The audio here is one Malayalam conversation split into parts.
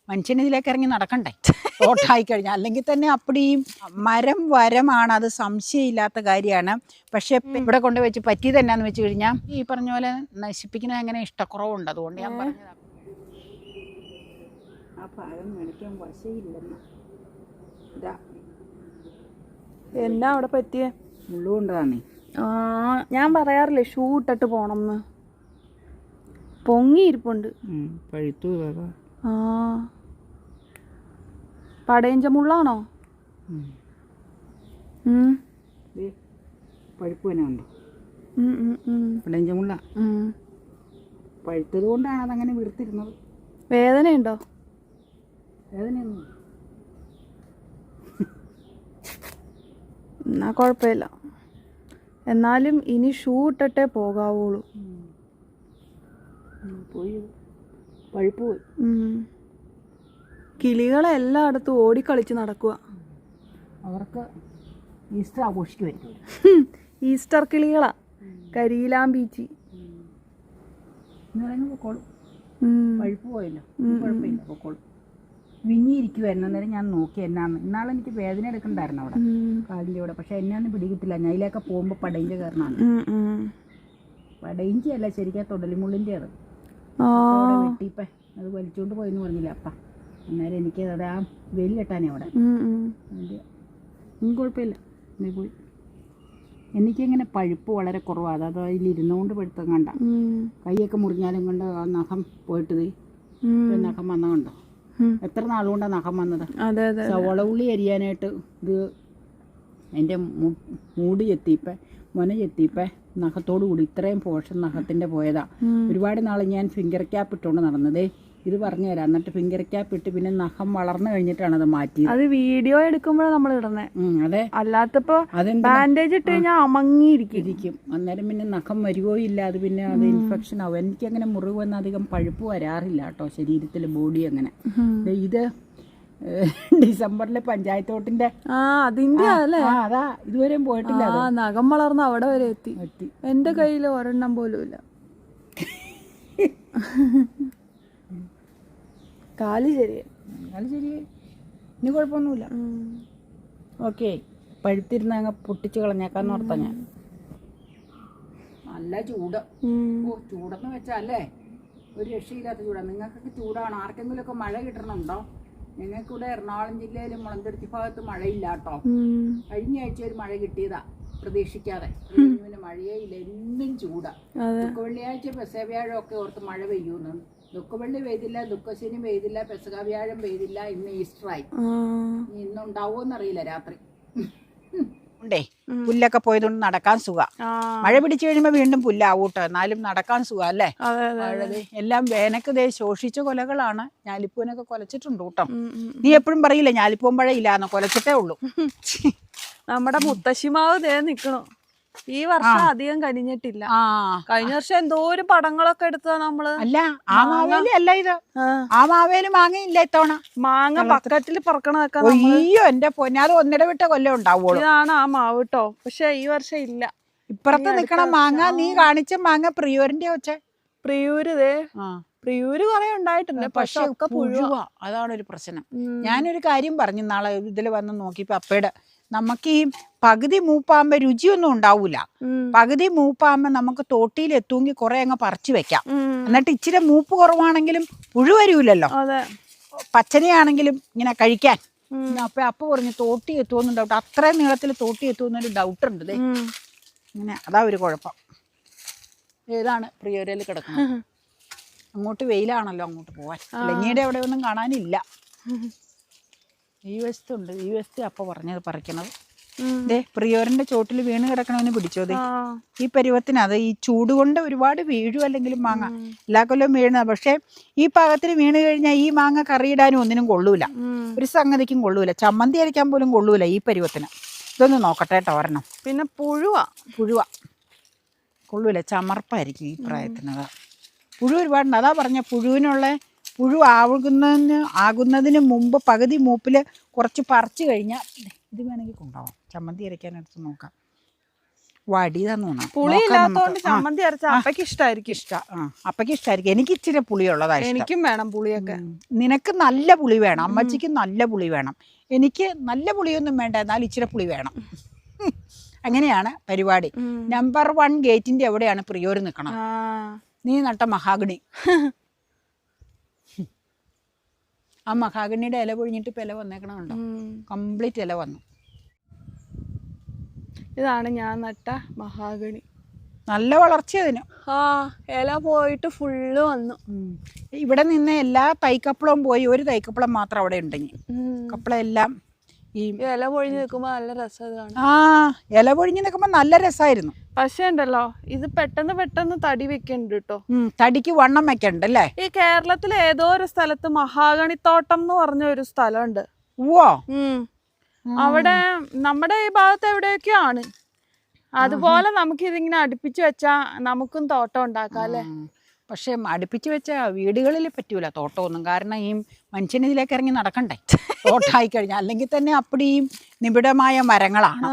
മനുഷ്യന് ഇതിലേക്ക് ഇറങ്ങി നടക്കണ്ടേ തോട്ടായി കഴിഞ്ഞാൽ. അല്ലെങ്കിൽ തന്നെ അപ്പടിയും മരം വരമാണ്, അത് സംശയമില്ലാത്ത കാര്യമാണ്. പക്ഷെ ഇവിടെ കൊണ്ട് വെച്ച് പറ്റിയത് എന്നാന്ന് വെച്ച് കഴിഞ്ഞാൽ ഈ പറഞ്ഞ പോലെ നശിപ്പിക്കുന്നത് എങ്ങനെ ഇഷ്ടക്കുറവുണ്ട്. അതുകൊണ്ട് ഞാൻ പറഞ്ഞതാണ് ആ ഭാഗം മേടിക്കാൻ വശയില്ലെന്ന്. ഇതാ എന്നാ അവിടെ പറ്റിയേ? മുള്ളുകൊണ്ടതാണേ. ഞാൻ പറയാറില്ലേ ഷൂ ഇട്ടിട്ട് പോണമെന്ന്. പൊങ്ങിയിരിപ്പുണ്ട്. പഴുത്തു. പടയഞ്ച മുള്ളാണോ? പഴുപ്പ് തന്നെ ഉണ്ടോ? പടയഞ്ച മുള്ള പഴുത്തത് കൊണ്ടാണ് അതങ്ങനെ വീർത്തിരുന്നത്. വേദനയുണ്ടോ? വേദനയൊന്നും എന്നാ കുഴപ്പമില്ല. എന്നാലും ഇനി ഷൂ ഇട്ടിട്ടേ പോകാവുള്ളൂ. പോയി പഴുപ്പ് പോയി. കിളികളെ എല്ലായിടത്തും ഓടിക്കളിച്ച് നടക്കുക. അവർക്ക് ഈസ്റ്റർ ആഘോഷിക്കുമായിരിക്കും. ഈസ്റ്റർ കിളികളാ. കരിയിലാമ്പീച്ചി പൊക്കോളും. പഴുപ്പ് പോയല്ലോ, കുഴപ്പമില്ല, പൊക്കോളും. വിങ്ങിയിരിക്കുമായിരുന്നു. അന്നേരം ഞാൻ നോക്കി എന്നാന്ന്. ഇന്നാളെ എനിക്ക് വേദന എടുക്കണ്ടായിരുന്നു അവിടെ കാലിൻ്റെ കൂടെ. പക്ഷെ എന്നാന്ന് പിടിക്കത്തില്ല. ഞാൻ ഇതിലൊക്കെ പോകുമ്പോൾ പടയിഞ്ച കാരണമാണ്. പടയിഞ്ചി അല്ല, ശരിക്കും തൊടലിമുള്ളിൻ്റെ അത് വെട്ടിപ്പേ അത് വലിച്ചുകൊണ്ട് പോയെന്ന് പറഞ്ഞില്ല അപ്പ. അന്നേരം എനിക്ക് അവിടെ ആ വെയിൽ കെട്ടാനേ അവിടെ. കുഴപ്പമില്ല, നീ പോയി. എനിക്കിങ്ങനെ പഴുപ്പ് വളരെ കുറവാണ്. അത് അതിലിരുന്നുകൊണ്ട് പഴുത്തം കണ്ട കൈയൊക്കെ മുറിഞ്ഞാലും കൊണ്ട് ആ നഖം പോയിട്ട് നഖം വന്ന കണ്ടോ? എത്ര നാളുകൊണ്ടാണ് നഖം വന്നത്? സവോള ഉള്ളി അരിയാനായിട്ട് ഇത് എൻ്റെ മൂടി ചെത്തിയിപ്പേ മൊന ചെത്തിയിപ്പേ നഖത്തോടു കൂടി ഇത്രയും പോർഷൻ നഖത്തിൻ്റെ പോയതാ. ഒരുപാട് നാൾ ഞാൻ ഫിംഗർ ക്യാപ്പ് ഇട്ടുകൊണ്ട് നടന്നതേ. ഇത് പറഞ്ഞു തരാം. എന്നിട്ട് ഫിംഗർ ക്യാപ്പ് ഇട്ട് പിന്നെ നഖം വളർന്നു കഴിഞ്ഞിട്ടാണ് അത് മാറ്റിയത്. അത് വീഡിയോ എടുക്കുമ്പോഴാണ് നമ്മൾ ഇടുന്നത്. അതെ, അല്ലാത്തപ്പോ ബാൻഡേജ് ഇട്ട് കഴിഞ്ഞാൽ അമങ്ങിയിരിക്കും. അന്നേരം പിന്നെ നഖം വരുവോ ഇല്ല, അത് പിന്നെ അത് ഇൻഫെക്ഷൻ ആവും. എനിക്കങ്ങനെ മുറിവ് വന്ന് അധികം പഴുപ്പ് വരാറില്ല കേട്ടോ ശരീരത്തിൽ, ബോഡി അങ്ങനെ. ഇത് ഡിസംബറിലെ പഞ്ചായത്ത് വോട്ടിന്റെ അതിന്റെ അതാ ഇതുവരെയും പോയിട്ടില്ല. നഖം വളർന്ന് അവിടെ വരെ എത്തി. എന്റെ കയ്യിൽ ഒരെണ്ണം പോലും ഇല്ല. കാല് ശരിയായി. ഇനി കുഴപ്പമൊന്നുമില്ല. ഓക്കെ, പഴുത്തിരുന്ന് അങ്ങ് പൊട്ടിച്ച് കളഞ്ഞേക്കാന്ന് ഓർത്താ ഞാൻ. നല്ല ചൂട്. ചൂടെന്ന് വെച്ചാലേ ഒരു രക്ഷയില്ലാത്ത ചൂടാണ്. നിങ്ങൾക്കൊക്കെ ചൂടാണ്. ആർക്കെങ്കിലും ഒക്കെ മഴ കിട്ടണമുണ്ടോ? ഞങ്ങൾക്കിവിടെ എറണാകുളം ജില്ലയിൽ മുളന്തുരുത്തി ഭാഗത്ത് മഴയില്ല കേട്ടോ. കഴിഞ്ഞ ആഴ്ച ഒരു മഴ കിട്ടിയതാ പ്രതീക്ഷിക്കാതെ. പിന്നെ മഴയേ ഇല്ല, എന്നും ചൂടാ. ദുഃഖവെള്ളിയാഴ്ച പെസഹ വ്യാഴം ഒക്കെ ഓർത്ത് മഴ പെയ്യൂന്ന്. ദുഃഖവെള്ളി പെയ്തില്ല, ദുഃഖശനി പെയ്തില്ല, പെസഹ വ്യാഴം പെയ്തില്ല. ഇന്ന് ഈസ്റ്ററായി. ഇന്നുണ്ടാവോന്നറിയില്ല രാത്രി. ഉണ്ടേ പുല്ലൊക്കെ പോയതുകൊണ്ട് നടക്കാൻ സുഖം. മഴ പിടിച്ചു കഴിയുമ്പോൾ വീണ്ടും പുല്ലാവൂട്ടോ, എന്നാലും നടക്കാൻ സുഖം അല്ലേ? എല്ലാം വേനക്ക് ശോഷിച്ച കൊലകളാണ്. ഞാലിപ്പൂനൊക്കെ കൊലച്ചിട്ടുണ്ട് കേട്ടോ. നീ എപ്പോഴും പറയില്ല ഞാലിപ്പൂൻ പഴയില്ലാന്ന്, കൊലച്ചിട്ടേ ഉള്ളൂ. നമ്മുടെ മുത്തശ്ശിമാവ് ദേ നിക്കണു. ഈ വർഷം അധികം കനിഞ്ഞിട്ടില്ല. കഴിഞ്ഞ വർഷം എന്തോരം പടങ്ങളൊക്കെ എടുത്തതാ നമ്മള്. അല്ല ആ മാവേലി അല്ല ഇത്. ആ മാവേലി മാങ്ങയില്ല ഇത്തവണ. മാങ്ങ ബക്കറ്റിൽ പറക്കണതൊക്കെ അയ്യോ എന്റെ പൊന്നാത് ഒന്നിടവിട്ട കൊല്ലം ഉണ്ടാവുള്ളൂ. ഇതാണ് ആ മാവ് കേട്ടോ. പക്ഷെ ഈ വർഷം ഇല്ല. ഇപ്പുറത്ത് നിക്കണ മാങ്ങ നീ കാണിച്ച മാങ്ങ പ്രിയൂരിന്റെ വെച്ചേ. പ്രിയൂര് കുറെ ഉണ്ടായിട്ടുണ്ട്. പക്ഷെ ഒക്കെ പുഴുവാ. അതാണ് ഒരു പ്രശ്നം. ഞാനൊരു കാര്യം പറഞ്ഞു നാളെ ഇതിൽ വന്ന് നോക്കിയപ്പോ അപ്പയുടെ, നമുക്ക് ഈ പകുതി മൂപ്പാകുമ്പോ രുചിയൊന്നും ഉണ്ടാവൂല. പകുതി മൂപ്പാകുമ്പോ നമുക്ക് തോട്ടിയിൽ എത്തുമെങ്കിൽ കുറെ അങ്ങ് പറിച്ചു വെക്കാം. എന്നിട്ട് ഇച്ചിരി മൂപ്പ് കുറവാണെങ്കിലും പുഴു വരൂലല്ലോ, പച്ചനെയാണെങ്കിലും ഇങ്ങനെ കഴിക്കാൻ. അപ്പൊ പറഞ്ഞു തോട്ടി എത്തുമെന്ന് ഡൗട്ട്. അത്രയും നീളത്തിൽ തോട്ടി എത്തുമെന്നൊരു ഡൗട്ട് ഉണ്ട്. ഇങ്ങനെ അതാ ഒരു കുഴപ്പം. ഏതാണ് പ്രിയോരയിൽ കിടക്കുന്നത്? അങ്ങോട്ട് വെയിലാണല്ലോ, അങ്ങോട്ട് പോവാൻ. ഇലഞ്ഞിയുടെ അവിടെ ഒന്നും കാണാനില്ല. ഈ വശത്തുണ്ട്. ഈ വശത്ത് അപ്പൊ പറഞ്ഞത് പറിക്കണത്. പ്രിയോറിന്റെ ചോട്ടിൽ വീണ് കിടക്കണമെന്ന് പിടിച്ചോതേ. ഈ പരുവത്തിനത് ഈ ചൂട് കൊണ്ട് ഒരുപാട് വീഴും. അല്ലെങ്കിലും മാങ്ങ എല്ലാ കൊല്ലവും വീഴുന്നത്. പക്ഷെ ഈ പാകത്തിന് വീണ് കഴിഞ്ഞാൽ ഈ മാങ്ങ കറിയിടാനും ഒന്നിനും കൊള്ളൂല, ഒരു സംഗതിക്കും കൊള്ളൂല. ചമ്മന്തി അരയ്ക്കാൻ പോലും കൊള്ളൂല ഈ പരുവത്തിന്. ഇതൊന്ന് നോക്കട്ടെ കേട്ടോ ഒരെണ്ണം. പിന്നെ പുഴുവാ കൊള്ളൂല, ചമർപ്പായിരിക്കും ഈ പ്രായത്തിനത്. പുഴു ഒരുപാടുണ്ട്. അതാ പറഞ്ഞ പുഴു ആകുന്നതിന് മുമ്പ് പകുതി മൂപ്പിൽ കുറച്ച് പറിച്ചു കഴിഞ്ഞാൽ ഇത് വേണമെങ്കിൽ കൊണ്ടുപോകാം. ചമ്മന്തി അരയ്ക്കാനെടുത്ത് നോക്കാം. വടിയതാന്ന് തോന്നുന്നു. പുളി നോക്കാം ഇല്ലാത്തോണ്ട് നമുക്ക്. ചമ്മന്തി അരച്ച അപ്പയ്ക്ക് ഇഷ്ടമായിരിക്കും. അപ്പയ്ക്ക് ഇഷ്ടമായിരിക്കും. എനിക്ക് ഇച്ചിരി പുളിയുള്ളതാ ഇഷ്ടം. എനിക്കും വേണം പുളിയൊക്കെ. നിനക്ക് നല്ല പുളി വേണം, അമ്മച്ചിക്ക് നല്ല പുളി വേണം. എനിക്ക് നല്ല പുളിയൊന്നും വേണ്ട, എന്നാൽ ഇച്ചിരി പുളി വേണം. അങ്ങനെയാണ് പരിപാടി. നമ്പർ 1 ഗേറ്റിന്റെ എവിടെയാണ് പ്രിയോര് നിൽക്കണം. നീ നട്ട മഹാഗണി. ആ മഹാഗണിയുടെ ഇല പൊഴിഞ്ഞിട്ട് ഇപ്പം ഇല വന്നേക്കണുണ്ടോ? കംപ്ലീറ്റ് ഇല വന്നു. ഇതാണ് ഞാൻ നട്ട മഹാഗണി. നല്ല വളർച്ച അതിന്. ഇല പോയിട്ട് ഫുള്ള് വന്നു. ഇവിടെ നിന്ന് എല്ലാ തൈക്കപ്പളവും പോയി, ഒരു തൈക്കപ്പളം മാത്രം അവിടെ ഉണ്ടെങ്കിൽ കപ്പളം എല്ലാം ഈ ഇല പൊഴിഞ്ഞ് നിൽക്കുമ്പോ നല്ല രസം. ഇല പൊഴിഞ്ഞ് നിൽക്കുമ്പോ നല്ല രസമായിരുന്നു. പക്ഷേ ഉണ്ടല്ലോ, ഇത് പെട്ടെന്ന് തടി വെക്കണ്ട് കേട്ടോ. തടിക്ക് വണ്ണം വെക്കണ്ടല്ലേ. ഈ കേരളത്തിലെ ഏതോ ഒരു സ്ഥലത്ത് മഹാഗണിത്തോട്ടം എന്ന് പറഞ്ഞ ഒരു സ്ഥലമുണ്ട്. ഓ, അവിടെ നമ്മുടെ ഈ ഭാഗത്ത് എവിടെയൊക്കെയോ ആണ്. അതുപോലെ നമുക്ക് ഇതിങ്ങനെ അടുപ്പിച്ച് വെച്ചാ നമുക്കും തോട്ടം ഉണ്ടാക്കാം അല്ലേ. പക്ഷെ അടുപ്പിച്ച് വെച്ച വീടുകളിൽ പറ്റൂല തോട്ടമൊന്നും. കാരണം ഈ മനുഷ്യന് ഇതിലേക്ക് ഇറങ്ങി നടക്കണ്ടേ തോട്ടമായി കഴിഞ്ഞാൽ. അല്ലെങ്കിൽ തന്നെ അപ്പടിയും നിബിഡമായ മരങ്ങളാണ്.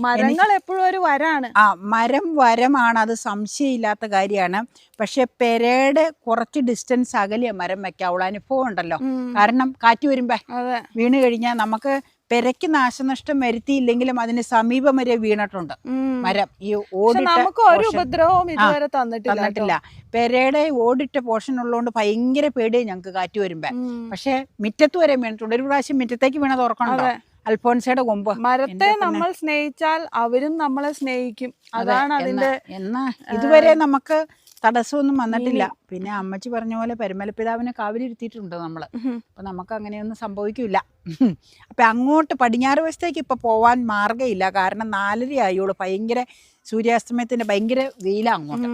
മരങ്ങൾ എപ്പോഴും ഒരു വരാണ്. വരമാണ്, അത് സംശയമില്ലാത്ത കാര്യമാണ്. പക്ഷെ പെരയുടെ കുറച്ച് ഡിസ്റ്റൻസ് അകലെ മരം വെക്കാവുള്ള അനുഭവം ഉണ്ടല്ലോ. കാരണം കാറ്റ് വരുമ്പോ വീണ് കഴിഞ്ഞാൽ നമുക്ക് പെരയ്ക്ക് നാശനഷ്ടം വരുത്തിയില്ലെങ്കിലും അതിന് സമീപം വരെ വീണിട്ടുണ്ട് മരം. ഈ ഉപദ്രവവും തന്നിട്ടില്ല. പെരയുടെ ഓടിട്ട പോർഷൻ ഉള്ളതുകൊണ്ട് ഭയങ്കര പേടിയാണ് ഞങ്ങൾക്ക് കാറ്റ് വരുമ്പോ. പക്ഷെ മുറ്റത്ത് വരെ വീണിട്ടുണ്ട്. ഒരു പ്രാവശ്യം മുറ്റത്തേക്ക് വീണത് ഓർക്കണോ? അൽഫോൻസയുടെ കൊമ്പ്. മരത്തെ നമ്മൾ സ്നേഹിച്ചാൽ അവരും നമ്മളെ സ്നേഹിക്കും. അതാണ് അതിന്റെ. എന്നാ ഇതുവരെ നമുക്ക് തടസ്സമൊന്നും വന്നിട്ടില്ല. പിന്നെ അമ്മച്ചി പറഞ്ഞ പോലെ പരമലപിതാവിനെ കാവിലിരുത്തിയിട്ടുണ്ട് നമ്മള്. അപ്പൊ നമുക്ക് അങ്ങനെയൊന്നും സംഭവിക്കില്ല. അപ്പൊ അങ്ങോട്ട് പടിഞ്ഞാറ് വശത്തേക്ക് ഇപ്പൊ പോവാൻ മാർഗ്ഗമില്ല. കാരണം 4:30 ആയോളൂ. ഭയങ്കര സൂര്യാസ്തമയത്തിന്റെ ഭയങ്കര വെയിലാ അങ്ങോട്ട്.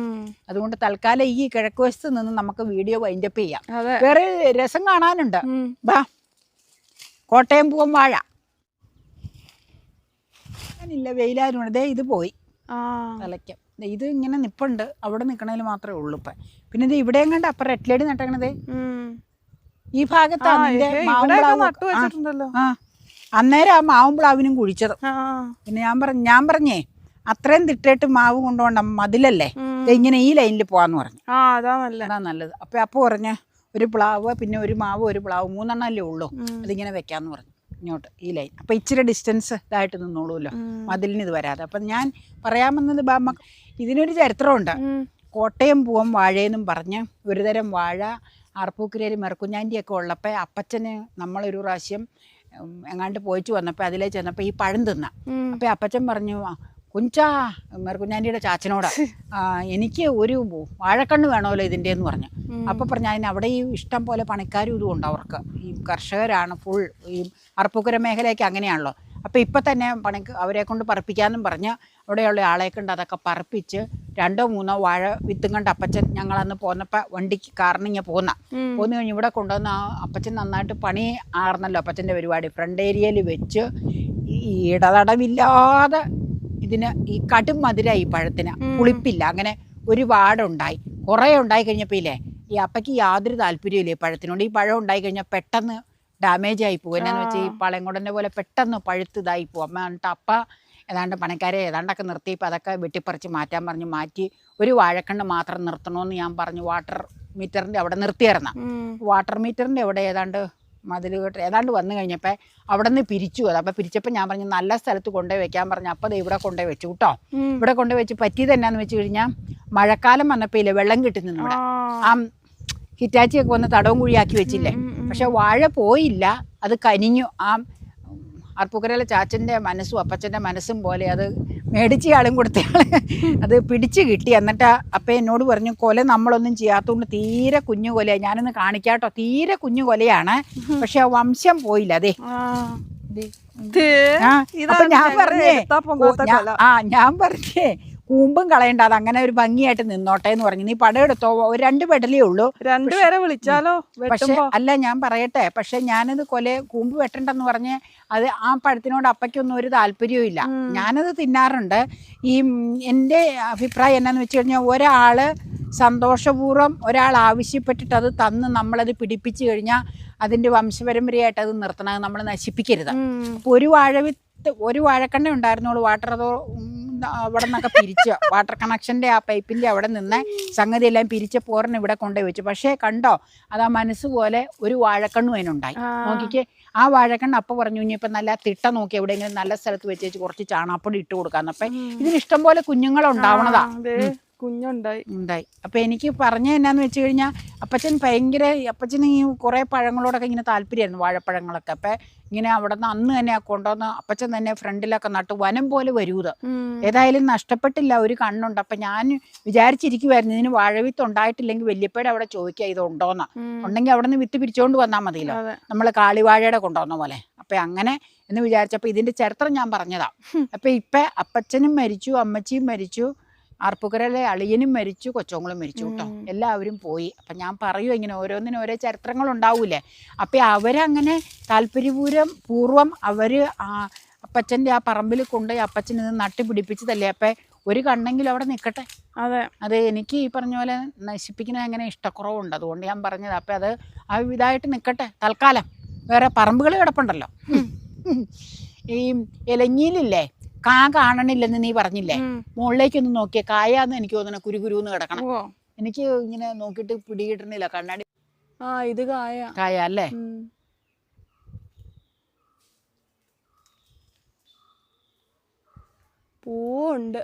അതുകൊണ്ട് തൽക്കാലം ഈ കിഴക്ക് വശത്ത് നിന്ന് നമുക്ക് വീഡിയോ വൈൻഡപ്പ് ചെയ്യാം. വേറെ രസം കാണാനുണ്ട്. ബാ, കോട്ടയം പൂവൻ വാഴ. ഇല്ല, വെയിലായിരുന്നു. ദേ ഇത് പോയി തലയ്ക്ക്. ഇത് ഇങ്ങനെ നിപ്പുണ്ട്. അവിടെ നിക്കണേല് മാത്രമേ ഉള്ളൂ ഇപ്പൊ. പിന്നെ ഇത് ഇവിടെയും കണ്ട അപ്പൊ റെഡ് നട്ടണതേ ഈ ഭാഗത്താണ്. അന്നേരം ആ മാവും പ്ലാവിനും കുഴിച്ചത്. പിന്നെ ഞാൻ പറഞ്ഞേ അത്രയും തിട്ടിട്ട് മാവ് കൊണ്ടുപോണ്ട, മതിലല്ലേ, ഇങ്ങനെ ഈ ലൈനിൽ പോവാന്ന് പറഞ്ഞു. അതാ നല്ലത്. അപ്പൊ പറഞ്ഞ ഒരു പ്ലാവ്, പിന്നെ ഒരു മാവ്, ഒരു പ്ലാവ്, 3 എണ്ണല്ലേ ഉള്ളൂ. അതിങ്ങനെ വെക്കാന്ന് പറഞ്ഞു ഇങ്ങോട്ട് ഈ ലൈൻ. അപ്പൊ ഇച്ചിരി ഡിസ്റ്റൻസ് ഇതായിട്ട് നിന്നോളൂല്ലോ, മതിലിന് ഇത് വരാതെ. അപ്പൊ ഞാൻ പറയാമെന്നത് ഇതിനൊരു ചരിത്രമുണ്ട്. കോട്ടയം പൂവൻ വാഴയെന്നും പറഞ്ഞ് ഒരുതരം വാഴ ആർപ്പൂക്കരയിൽ മെർക്കുഞ്ഞാൻ്റിയൊക്കെ ഉള്ളപ്പോൾ അപ്പച്ചന് നമ്മളൊരു പ്രാവശ്യം എങ്ങാണ്ട് പോയിച്ചു വന്നപ്പോൾ അതിലേ ചെന്നപ്പോൾ ഈ പഴം തിന്ന. അപ്പം അപ്പച്ചൻ പറഞ്ഞു, കുഞ്ചാ മെർക്കുഞ്ഞാൻ്റിയുടെ ചാച്ചനോട്, എനിക്ക് ഒരു വാഴക്കണ്ണ് വേണമല്ലോ ഇതിൻ്റെ എന്ന് പറഞ്ഞു. അപ്പം പറഞ്ഞു അതിന് അവിടെ ഈ ഇഷ്ടം പോലെ പണിക്കാരും ഇതും ഉണ്ട് അവർക്ക്. ഈ കർഷകരാണ് ഫുൾ. ഈ അർപ്പൂക്കര മേഖലയൊക്കെ അങ്ങനെയാണല്ലോ. അപ്പം ഇപ്പം തന്നെ അവരെ കൊണ്ട് പറപ്പിക്കാമെന്നും പറഞ്ഞ് അവിടെയുള്ള ആളെ കൊണ്ട് അതൊക്കെ പറപ്പിച്ച് 2 or 3 വാഴ വിത്തും കണ്ട് അപ്പച്ചൻ ഞങ്ങളന്ന് പോന്നപ്പോൾ വണ്ടിക്ക് കാറിനിങ്ങനെ പോന്നു കഴിഞ്ഞ് ഇവിടെ കൊണ്ടുവന്ന് ആ അപ്പച്ചൻ നന്നായിട്ട് പണി ആർന്നല്ലോ അപ്പച്ചൻ്റെ പരിപാടി. ഫ്രണ്ട് ഏരിയയിൽ വെച്ച് ഈ ഇടതടവില്ലാതെ ഇതിന് ഈ കടും മധുരമായി, പഴത്തിന് പുളിപ്പില്ല. അങ്ങനെ ഒരു വാടുണ്ടായി, കുറേ ഉണ്ടായി കഴിഞ്ഞപ്പോൾ ഇല്ലേ ഈ അപ്പയ്ക്ക് യാതൊരു താല്പര്യമില്ല ഈ പഴത്തിനോട്. ഈ പഴം ഉണ്ടായി കഴിഞ്ഞാൽ പെട്ടെന്ന് ഡാമേജ് ആയി പോകും. എന്നാന്ന് വെച്ചാൽ ഈ പാളയംകോടൻ്റെ പോലെ പെട്ടെന്ന് പഴുത്ത് ഇതായി പോകും. എന്നിട്ട് അപ്പ ഏതാണ്ട് പണിക്കാരെ ഏതാണ്ടൊക്കെ നിർത്തിയപ്പോൾ അതൊക്കെ വെട്ടിപ്പറിച്ച് മാറ്റാൻ പറഞ്ഞ് മാറ്റി ഒരു വാഴക്കണ്ണ് മാത്രം നിർത്തണമെന്ന് ഞാൻ പറഞ്ഞു. വാട്ടർ മീറ്ററിൻ്റെ അവിടെ നിർത്തിയായിരുന്ന. വാട്ടർ മീറ്ററിൻ്റെ അവിടെ ഏതാണ്ട് മതിൽ കേട്ട് ഏതാണ്ട് വന്നു കഴിഞ്ഞപ്പോൾ അവിടെ നിന്ന് പിരിച്ചു. അപ്പോൾ പിരിച്ചപ്പോൾ ഞാൻ പറഞ്ഞു നല്ല സ്ഥലത്ത് കൊണ്ടുപോയി വെക്കാൻ പറഞ്ഞു. അപ്പോൾ അത് ഇവിടെ കൊണ്ടുപോയി വെച്ചു കേട്ടോ. ഇവിടെ കൊണ്ടുപോയി വെച്ച് പറ്റിയത് എന്നാന്ന് വെച്ച് കഴിഞ്ഞാൽ മഴക്കാലം വന്നപ്പോൾ ഇല്ലേ വെള്ളം കിട്ടുന്നു. ഇവിടെ ആ ഹിറ്റാച്ചിയൊക്കെ വന്ന് തടവും കുഴിയാക്കി വെച്ചില്ലേ. പക്ഷെ വാഴ പോയില്ല, അത് കനിഞ്ഞു. ആ അർപ്പൂക്കരയിലെ ചാച്ചൻ്റെ മനസ്സും അപ്പച്ചൻ്റെ മനസ്സും പോലെ അത് മേടിച്ചയാളും കൊടുത്തയാൾ അത് പിടിച്ച് കിട്ടി. എന്നിട്ട് അപ്പം എന്നോട് പറഞ്ഞു, കൊല നമ്മളൊന്നും ചെയ്യാത്തതുകൊണ്ട് തീരെ കുഞ്ഞു കൊലയാണ്. ഞാനൊന്ന് കാണിക്കാട്ടോ. തീരെ കുഞ്ഞു കൊലയാണ്, പക്ഷെ ആ വംശം പോയില്ല. അതെ അപ്പൊ ഞാൻ പറഞ്ഞേ കൂമ്പും കളയണ്ട, അത് അങ്ങനെ ഒരു ഭംഗിയായിട്ട് നിന്നോട്ടെ എന്ന് പറഞ്ഞു. നീ പടം എടുത്തോ, 2 പെടലേ ഉള്ളൂ. 2 പേരെ വിളിച്ചാലോ? പക്ഷെ അല്ല ഞാൻ പറയട്ടെ, പക്ഷെ ഞാനത് കൂമ്പ് വെട്ടണ്ടെന്ന് പറഞ്ഞ് അത് ആ പഴത്തിനോട് അപ്പയ്ക്കൊന്നും ഒരു താല്പര്യവും ഇല്ല. ഞാനത് തിന്നാറുണ്ട്. ഈ എൻ്റെ അഭിപ്രായം എന്നാന്ന് വെച്ച് കഴിഞ്ഞാൽ ഒരാൾ സന്തോഷപൂർവ്വം ഒരാൾ ആവശ്യപ്പെട്ടിട്ട് അത് തന്ന് നമ്മളത് പിടിപ്പിച്ചു കഴിഞ്ഞാൽ അതിൻ്റെ വംശപരമ്പരയായിട്ട് അത് നിർത്തണം, നമ്മൾ നശിപ്പിക്കരുത്. അപ്പോൾ ഒരു വാഴക്കണ്ണ ഉണ്ടായിരുന്നുള്ളൂ. വാട്ടർ അവിടെ നിന്നൊക്കെ പിരിച്ച് വാട്ടർ കണക്ഷൻ്റെ ആ പൈപ്പിൻ്റെ അവിടെ നിന്ന് സംഗതി എല്ലാം പിരിച്ച് പോറിന് ഇവിടെ കൊണ്ടുപോയി വെച്ചു. പക്ഷേ കണ്ടോ, അത് ആ മനസ്സ് പോലെ ഒരു വാഴക്കണ്ണും അതിനുണ്ടായി. നോക്കിക്കേ, ആ വാഴക്കണ്ണ് അപ്പം പറഞ്ഞു ഇനിയിപ്പം നല്ല തിട്ട നോക്കി എവിടെയെങ്കിലും നല്ല സ്ഥലത്ത് വെച്ച് കുറച്ച് ചാണാപ്പൊടി ഇട്ട് കൊടുക്കാന്ന്. അപ്പം ഇതിന് ഇഷ്ടം പോലെ കുഞ്ഞുങ്ങളുണ്ടാവണതാ. ഉണ്ടായി. അപ്പം എനിക്ക് പറഞ്ഞ എന്നാന്ന് വെച്ച് കഴിഞ്ഞാൽ അപ്പച്ചന് ഈ കുറേ പഴങ്ങളോടൊക്കെ ഇങ്ങനെ താല്പര്യമായിരുന്നു, വാഴപ്പഴങ്ങളൊക്കെ. അപ്പം ഇങ്ങനെ അവിടെ നിന്ന് അന്ന് തന്നെ കൊണ്ടുവന്ന് അപ്പച്ചൻ തന്നെ ഫ്രണ്ടിലൊക്കെ നട്ടു, വനം പോലെ വരൂത്. ഏതായാലും നഷ്ടപ്പെട്ടില്ല, ഒരു കണ്ണുണ്ട്. അപ്പം ഞാൻ വിചാരിച്ചിരിക്കുമായിരുന്നു ഇതിന് വാഴവിത്ത് ഉണ്ടായിട്ടില്ലെങ്കിൽ വല്യപ്പയുടെ അവിടെ ചോദിക്കുക ഇത് ഉണ്ടോന്ന്. ഉണ്ടെങ്കിൽ അവിടെ നിന്ന് വിത്ത് പിരിച്ചോണ്ട് വന്നാൽ മതിയല്ലോ, നമ്മൾ കാളിവാഴയുടെ കൊണ്ടുവന്ന പോലെ. അപ്പം അങ്ങനെ എന്ന് വിചാരിച്ചപ്പോൾ ഇതിൻ്റെ ചരിത്രം ഞാൻ പറഞ്ഞതാ. അപ്പം ഇപ്പം അപ്പച്ചനും മരിച്ചു, അമ്മച്ചിയും മരിച്ചു, ആർപ്പുകരയിലെ അളിയനും മരിച്ചു, കൊച്ചോങ്ങളും മരിച്ചു കേട്ടോ, എല്ലാവരും പോയി. അപ്പം ഞാൻ പറയുമോ ഇങ്ങനെ ഓരോന്നിനും ഓരോ ചരിത്രങ്ങളുണ്ടാവൂലേ. അപ്പം അവരങ്ങനെ താല്പര്യപൂർവ്വം അവർ അപ്പച്ചൻ്റെ ആ പറമ്പിൽ കൊണ്ടുപോയി അപ്പച്ചൻ ഇത് നട്ടുപിടിപ്പിച്ചതല്ലേ. അപ്പം ഒരു കണ്ണെങ്കിലും അവിടെ നിൽക്കട്ടെ. അത് എനിക്ക് ഈ പറഞ്ഞ പോലെ നശിപ്പിക്കുന്നത് അങ്ങനെ ഇഷ്ടക്കുറവുണ്ട്, അതുകൊണ്ട് ഞാൻ പറഞ്ഞത്. അപ്പം അത് ആ ഇതായിട്ട് നിൽക്കട്ടെ തൽക്കാലം. വേറെ പറമ്പുകൾ കിടപ്പുണ്ടല്ലോ. ഈ ഇലഞ്ഞിയിലില്ലേ കാ കാണണില്ലെന്ന് നീ പറഞ്ഞില്ലേ, മുകളിലേക്കൊന്ന് നോക്കിയേ, കായാന്ന് എനിക്ക് തോന്നണ കുരുകുരുന്ന് കിടക്കണം. എനിക്ക് ഇങ്ങനെ നോക്കിയിട്ട് പിടികിട്ടണില്ല കണ്ണാടി. ഇത് കായ അല്ലേ? പൂവുണ്ട്.